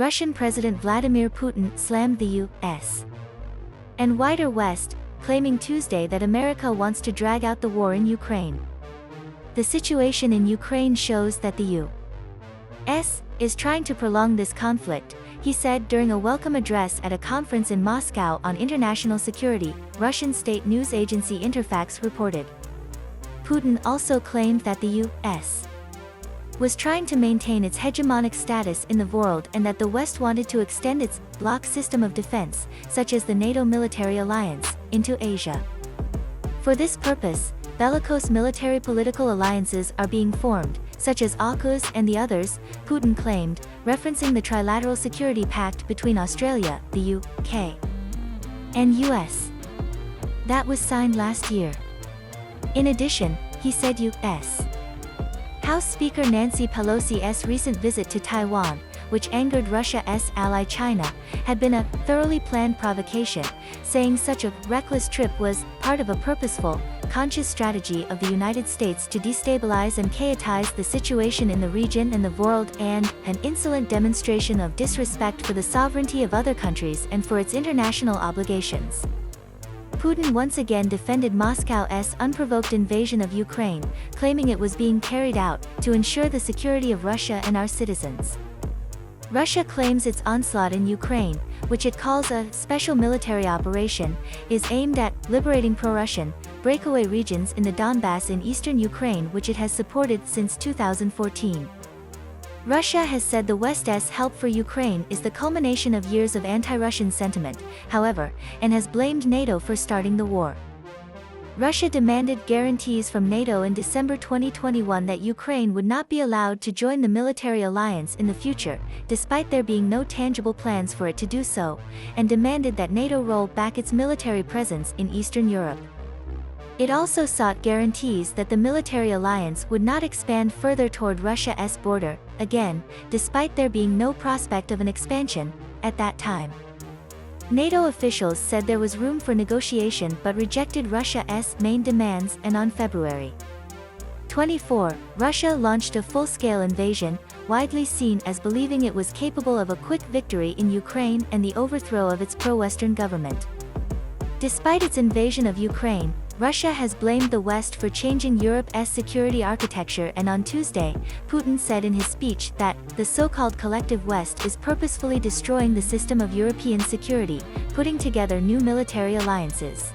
Russian President Vladimir Putin slammed the U.S. and wider West, claiming Tuesday that America wants to drag out the war in Ukraine. The situation in Ukraine shows that the U.S. is trying to prolong this conflict, he said during a welcome address at a conference in Moscow on international security, Russian state news agency Interfax reported. Putin also claimed that the U.S. was trying to maintain its hegemonic status in the world and that the West wanted to extend its bloc system of defense, such as the NATO military alliance, into Asia. For this purpose, bellicose military-political alliances are being formed, such as AUKUS and the others, Putin claimed, referencing the Trilateral Security Pact between Australia, the UK, and US. That was signed last year. In addition, he said U.S. House Speaker Nancy Pelosi's recent visit to Taiwan, which angered Russia's ally China, had been a thoroughly planned provocation, saying such a reckless trip was part of a purposeful, conscious strategy of the United States to destabilize and chaotize the situation in the region and the world and an insolent demonstration of disrespect for the sovereignty of other countries and for its international obligations. Putin once again defended Moscow's unprovoked invasion of Ukraine, claiming it was being carried out to ensure the security of Russia and our citizens. Russia claims its onslaught in Ukraine, which it calls a special military operation, is aimed at liberating pro-Russian, breakaway regions in the Donbass in eastern Ukraine, which it has supported since 2014. Russia has said the West's help for Ukraine is the culmination of years of anti-Russian sentiment, however, and has blamed NATO for starting the war. Russia demanded guarantees from NATO in December 2021 that Ukraine would not be allowed to join the military alliance in the future, despite there being no tangible plans for it to do so, and demanded that NATO roll back its military presence in Eastern Europe. It also sought guarantees that the military alliance would not expand further toward Russia's border, again, despite there being no prospect of an expansion at that time. NATO officials said there was room for negotiation but rejected Russia's main demands, and on February 24, Russia launched a full-scale invasion, widely seen as believing it was capable of a quick victory in Ukraine and the overthrow of its pro-Western government. Despite its invasion of Ukraine, Russia has blamed the West for changing Europe's security architecture, and on Tuesday, Putin said in his speech that the so-called collective West is purposefully destroying the system of European security, putting together new military alliances.